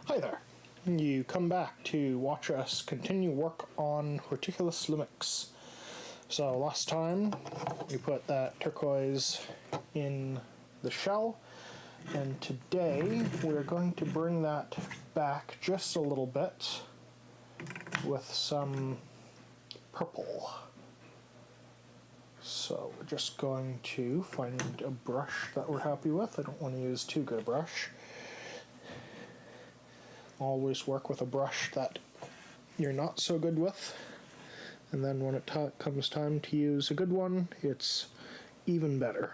Hi there. You come back to watch us continue work on Horticulous Slimux. So last time we put that turquoise in the shell, and today we're going to bring that back just a little bit with some purple. So we're just going to find a brush that we're happy with. I don't want to use too good a brush. Always work with a brush that you're not so good with, and then when it comes time to use a good one, it's even better.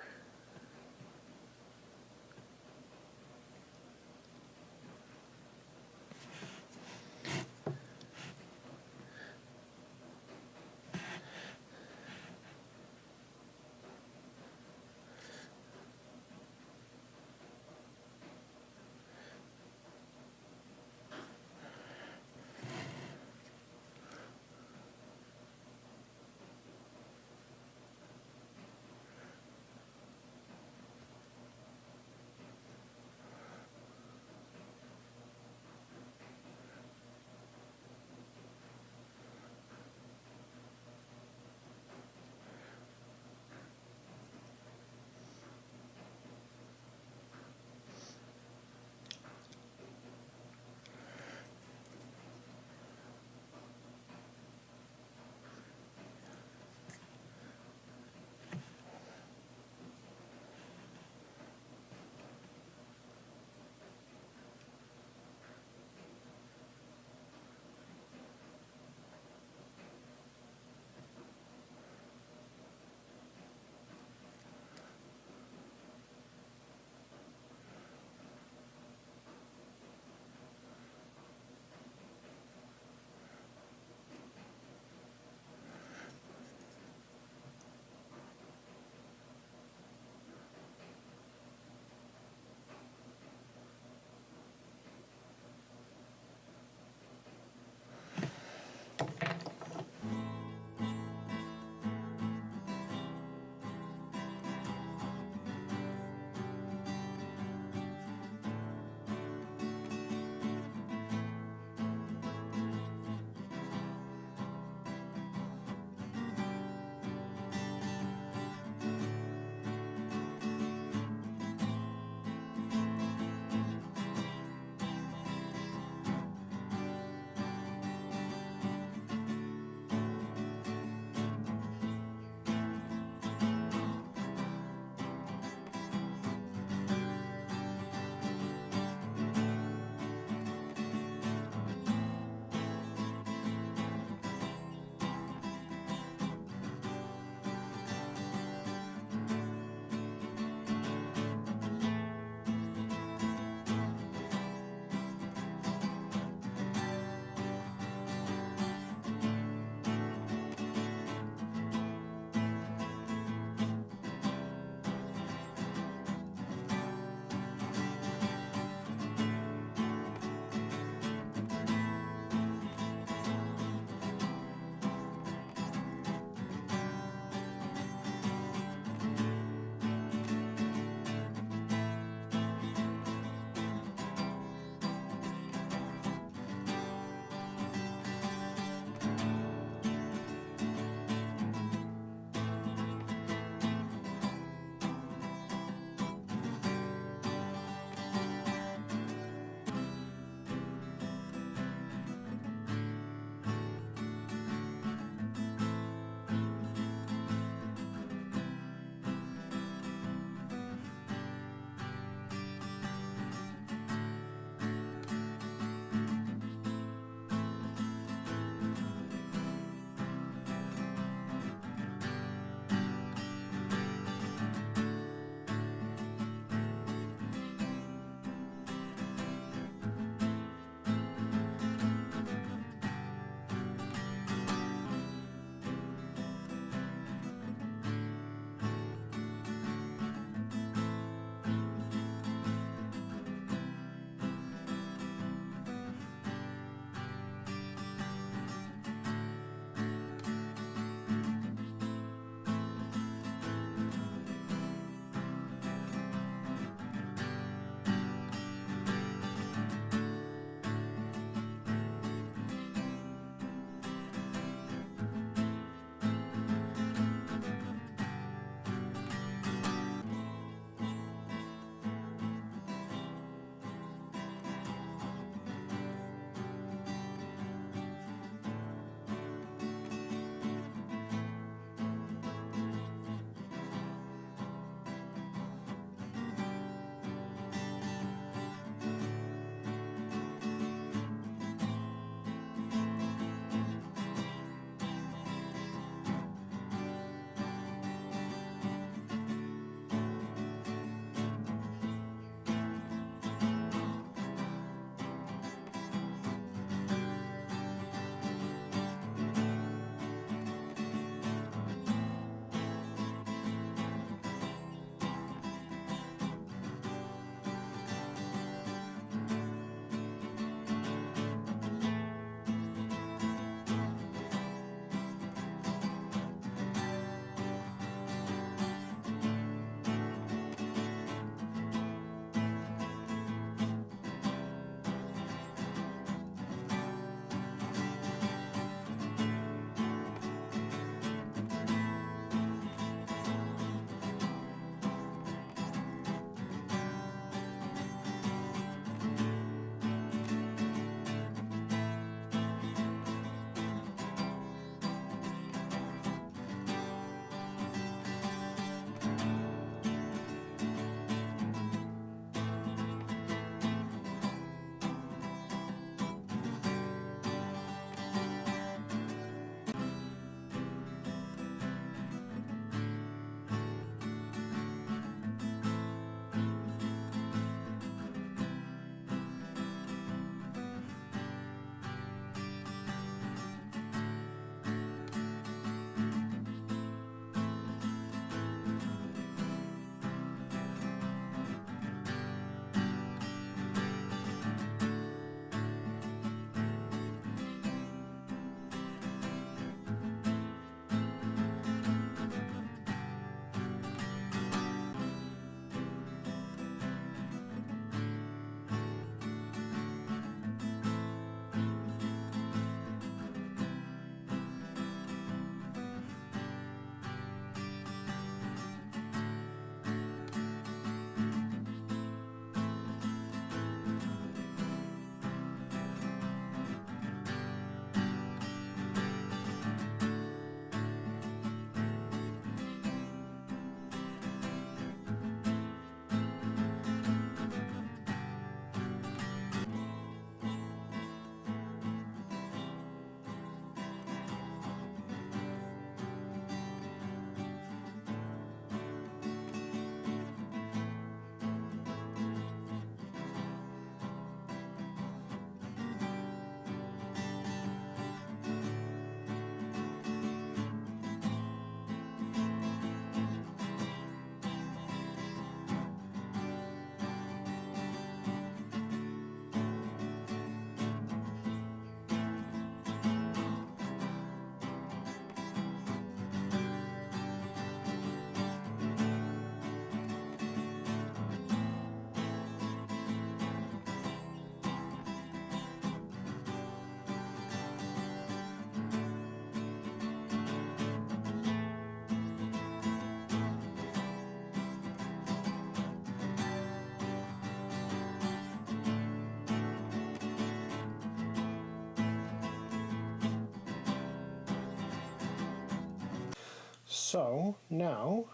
So now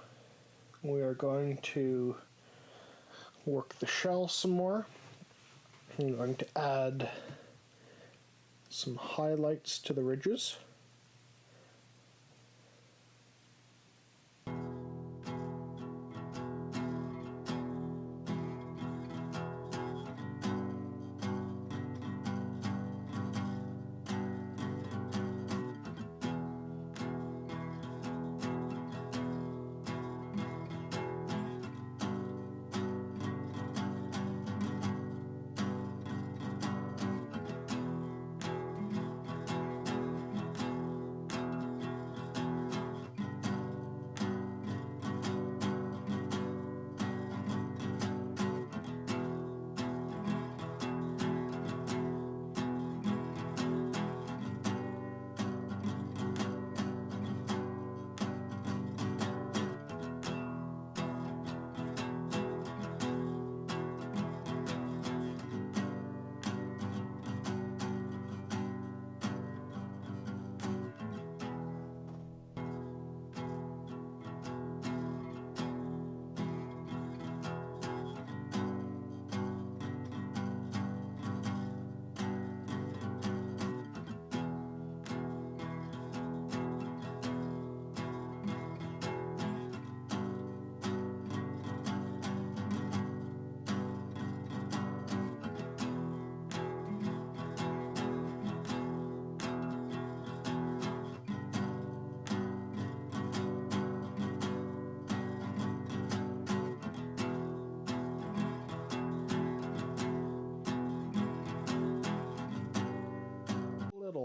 we are going to work the shell some more. I'm going to add some highlights to the ridges.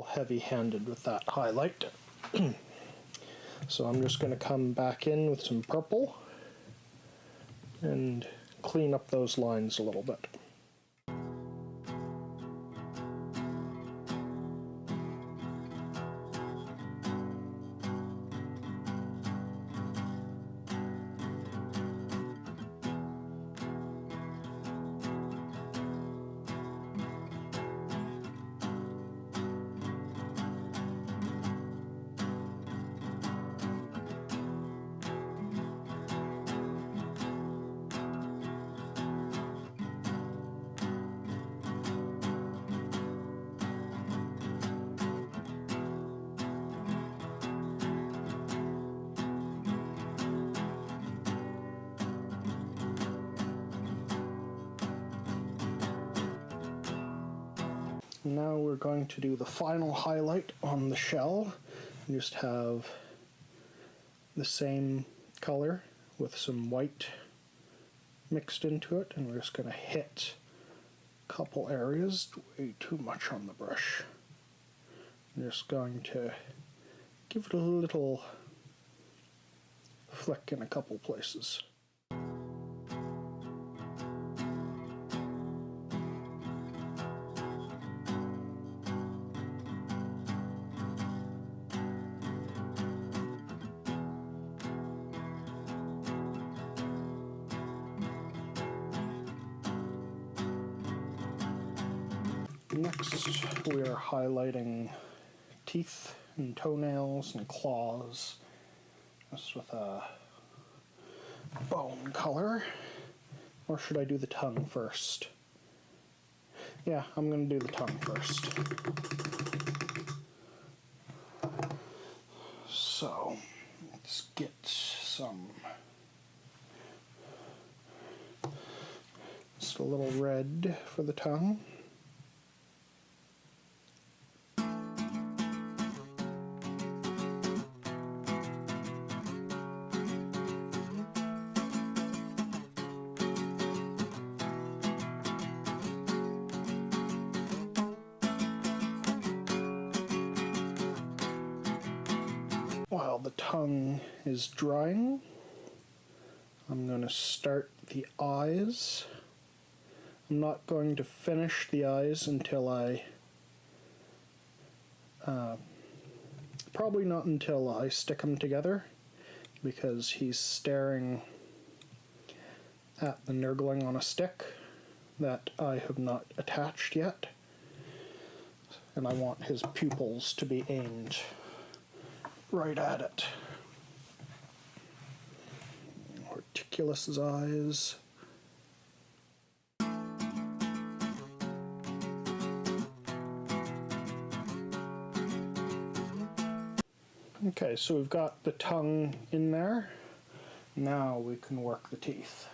Heavy-handed with that highlight. So I'm just going to come back in with some purple and clean up those lines a little bit. Now we're going to do the final highlight on the shell. You just have the same color with some white mixed into it, and we're just going to hit a couple areas. Way too much on the brush. I'm just going to give it a little flick in a couple places. Next, we are highlighting teeth and toenails and claws, just with a bone color. Or should I do the tongue first? Yeah, I'm going to do the tongue first. So, let's get some, just a little red for the tongue. While the tongue is drying, I'm going to start the eyes. I'm not going to finish the eyes until probably not until I stick them together, because he's staring at the nurgling on a stick that I have not attached yet, and I want his pupils to be aimed right at it. Horticulous's eyes. Okay, so we've got the tongue in there. Now we can work the teeth.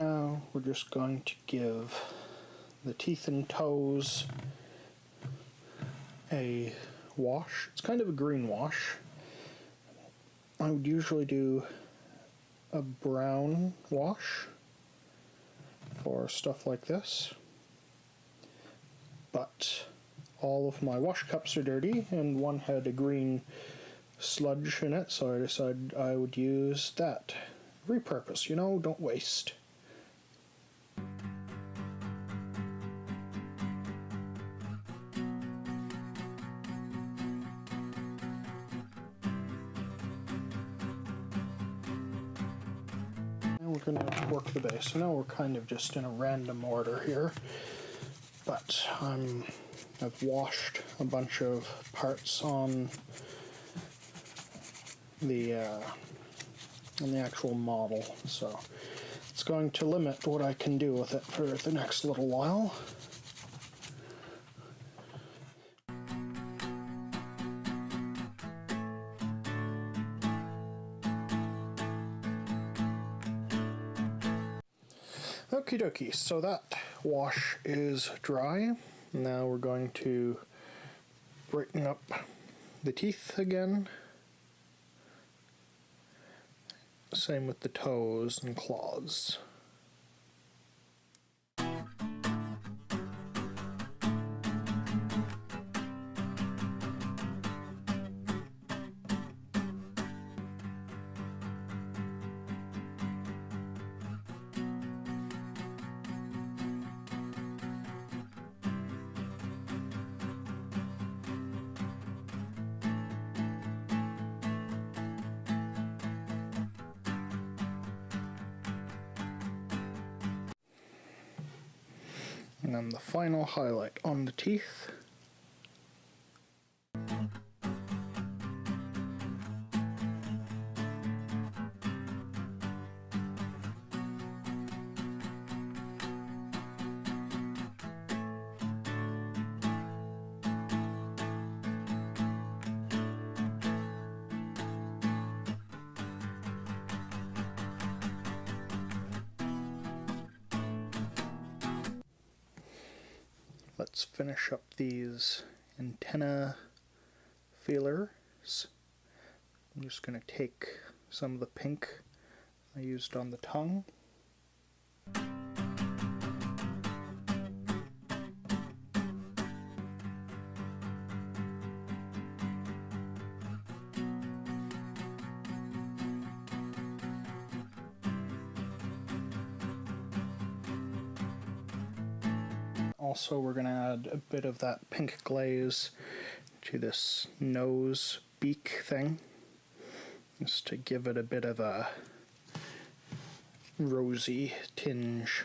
Now we're just going to give the teeth and toes a wash. It's kind of a green wash. I would usually do a brown wash for stuff like this, but all of my wash cups are dirty and one had a green sludge in it, so I decided I would use that. Repurpose, you know, don't waste. We're going to work the base. So now we're kind of just in a random order here, but I've washed a bunch of parts on the actual model, so it's going to limit what I can do with it for the next little while. Okie dokie, so that wash is dry. Now we're going to brighten up the teeth again. Same with the toes and claws. And then the final highlight on the teeth. Let's finish up these antenna feelers. I'm just going to take some of the pink I used on the tongue. also we're going to add a bit of that pink glaze to this nose beak thing, just to give it a bit of a rosy tinge.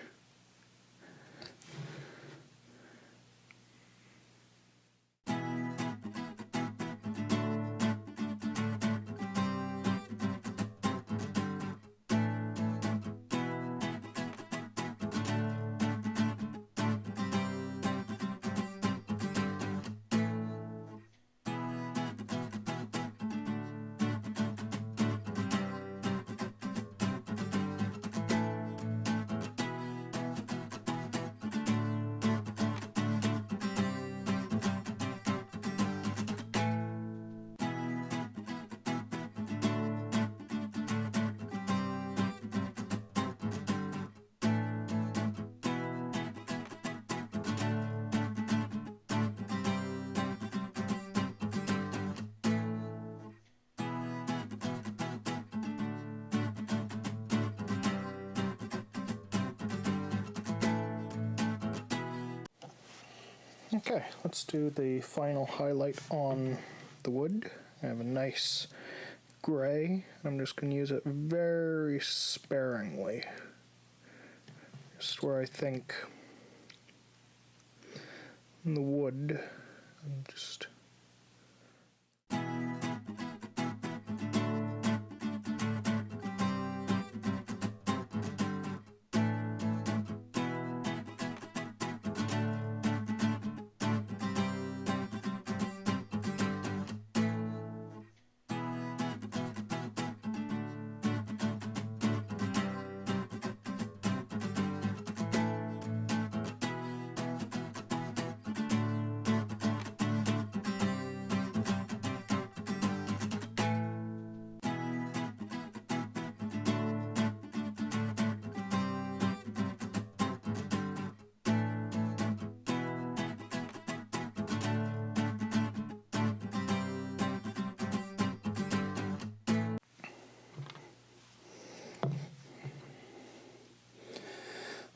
Okay, let's do the final highlight on the wood. I have a nice gray. I'm just going to use it very sparingly. Just where I think in the wood, I'm just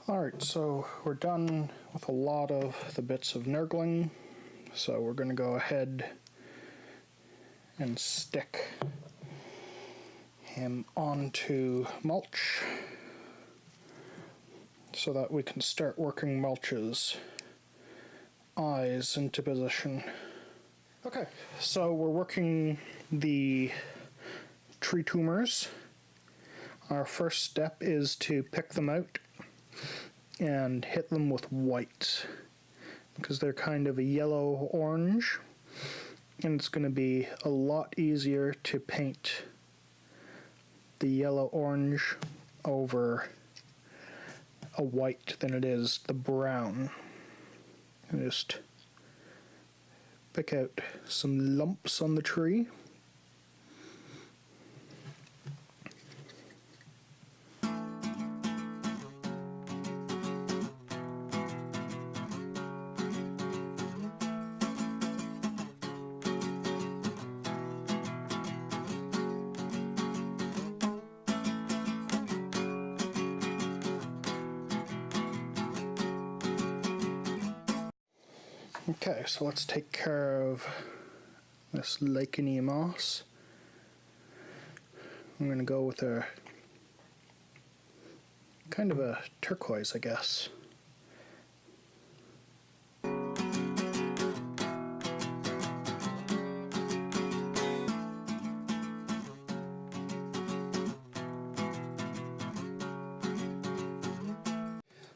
Alright, so we're done with a lot of the bits of Nurgling, so we're going to go ahead and stick him onto mulch so that we can start working Mulch's eyes into position. Okay, so we're working the tree tumors. Our first step is to pick them out and hit them with white because they're kind of a yellow orange, and it's going to be a lot easier to paint the yellow orange over a white than it is the brown. And just pick out some lumps on the tree. Okay, so let's take care of this licheny moss. I'm going to go with a kind of a turquoise, I guess.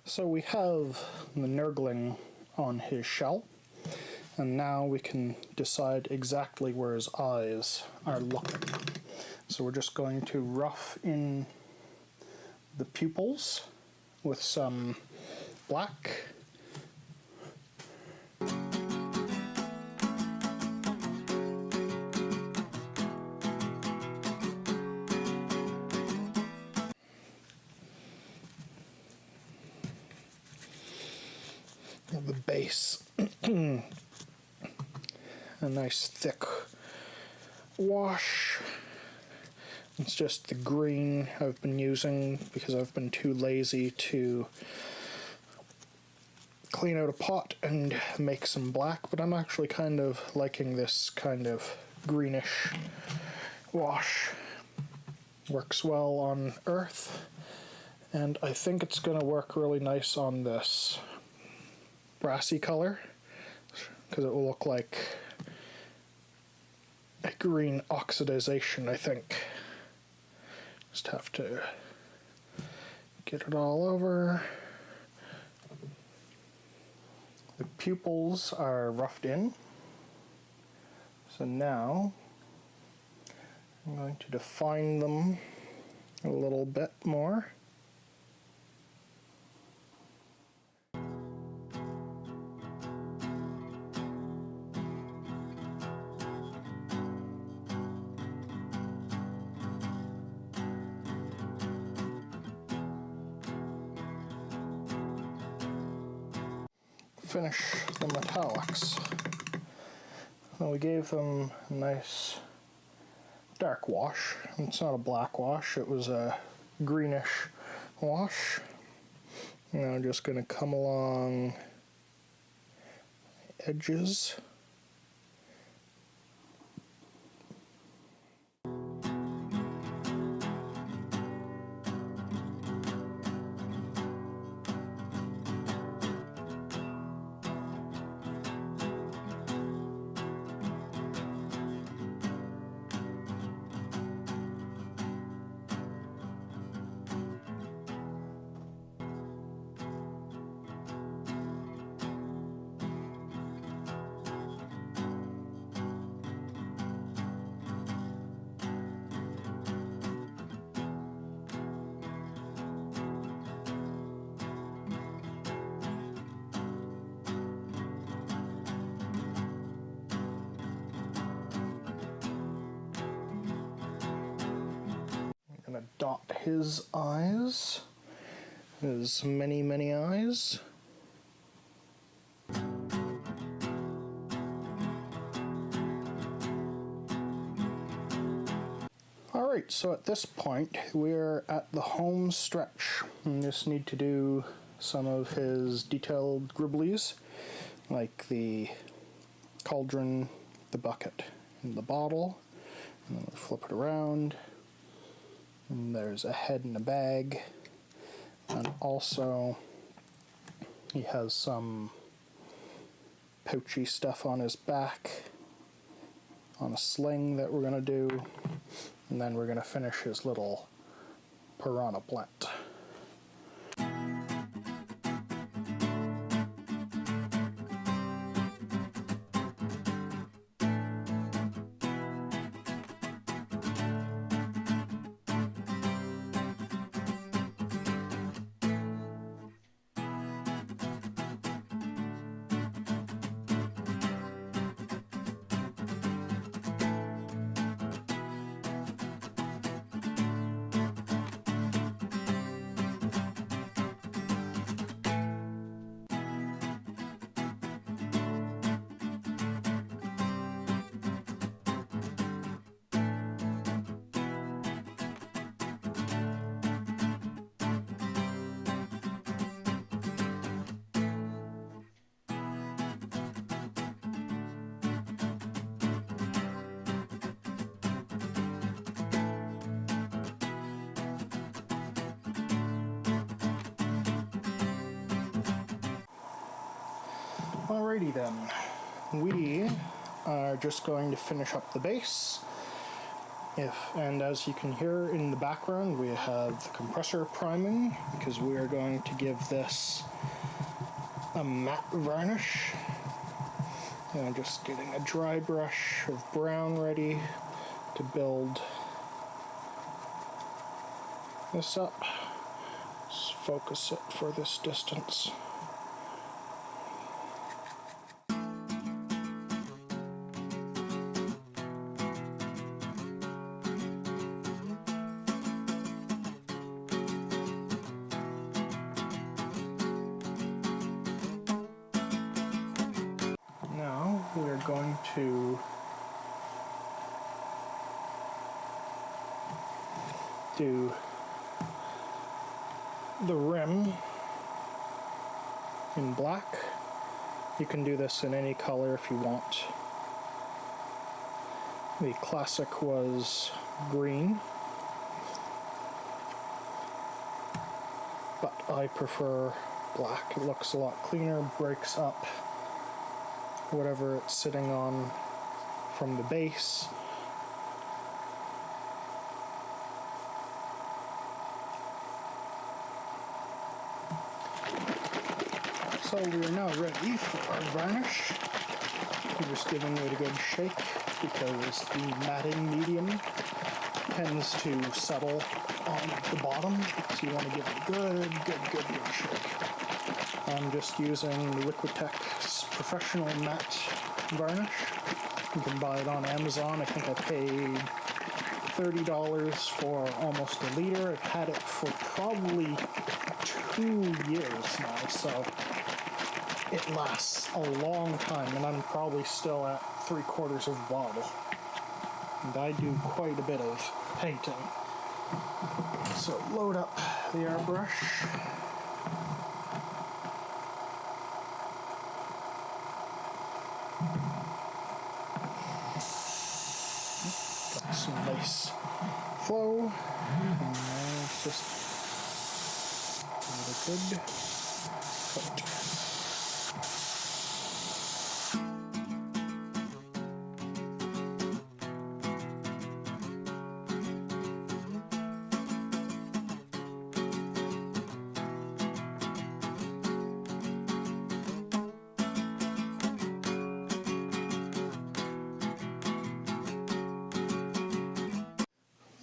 So we have the Nurgling on his shell, and now we can decide exactly where his eyes are looking. So we're just going to rough in the pupils with some black. The base. A nice thick wash. It's just the green I've been using because I've been too lazy to clean out a pot and make some black, but I'm actually kind of liking this kind of greenish wash. Works well on earth, and I think it's going to work really nice on this brassy color because it will look like a green oxidization, I think. Just have to get it all over. The pupils are roughed in, so now I'm going to define them a little bit more. Finish the metallics. Well, we gave them a nice dark wash. It's not a black wash, it was a greenish wash. Now I'm just going to come along the edges. I'm going to dot his eyes, his many, many eyes. Alright, so at this point we're at the home stretch. We just need to do some of his detailed gribblies, like the cauldron, the bucket, and the bottle. And then we flip it around. And there's a head in a bag, and also he has some pouchy stuff on his back on a sling that we're going to do, and then we're going to finish his little piranha plant. Alrighty then, we are just going to finish up the base. And as you can hear in the background, we have the compressor priming because we are going to give this a matte varnish. And I'm just getting a dry brush of brown ready to build this up. Just focus it for this distance. Now we're going to do the rim in black. You can do this in any color if you want. The classic was green, but I prefer black. It looks a lot cleaner, breaks up whatever it's sitting on from the base. So we are now ready for our varnish. I'm just giving it a good shake because the matting medium tends to settle on the bottom, so you want to give it a good shake. I'm just using the Liquitex Professional Matte Varnish. You can buy it on Amazon. I think I paid $30 for almost a liter. I've had it for probably 2 years now, so it lasts a long time, and I'm probably still at 3/4 of a bottle. And I do quite a bit of painting. So load up the airbrush. Got some nice flow. And it's just a good coat.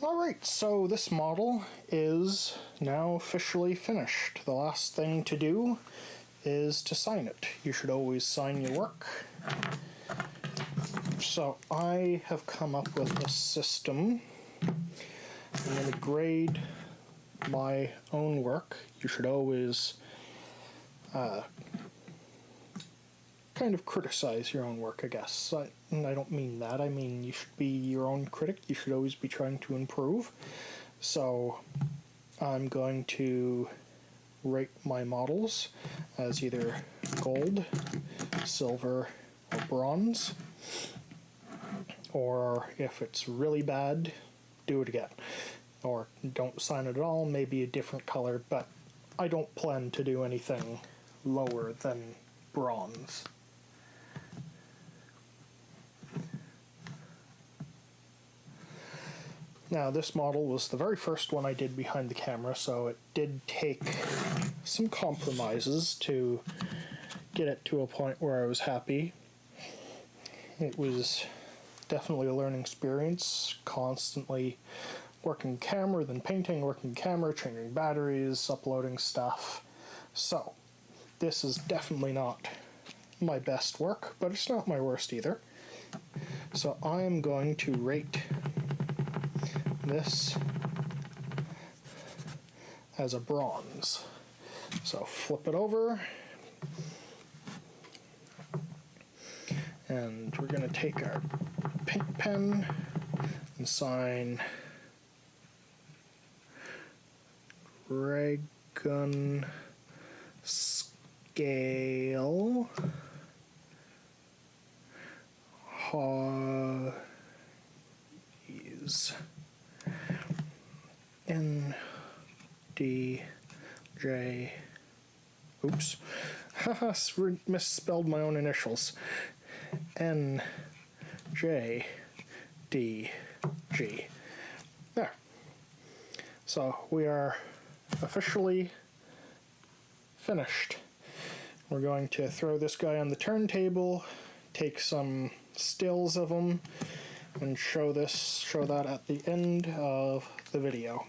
Alright, so this model is now officially finished. The last thing to do is to sign it. You should always sign your work. So I have come up with a system. I'm going to grade my own work. You should always kind of criticize your own work, I guess. And I don't mean that. I mean you should be your own critic. You should always be trying to improve. So I'm going to rate my models as either gold, silver, or bronze. Or if it's really bad, do it again. Or don't sign it at all, maybe a different color, but I don't plan to do anything lower than bronze. Now, this model was the very first one I did behind the camera, so it did take some compromises to get it to a point where I was happy. It was definitely a learning experience, constantly working camera, then painting, working camera, changing batteries, uploading stuff. So, this is definitely not my best work, but it's not my worst either. So I'm going to rate this as a bronze. So flip it over, and we're going to take our paint pen and sign Dragon Scale Hobbies NDJ. Oops. Haha, misspelled my own initials. NJDG. There. So we are officially finished. We're going to throw this guy on the turntable, take some stills of him, and show that at the end of the video.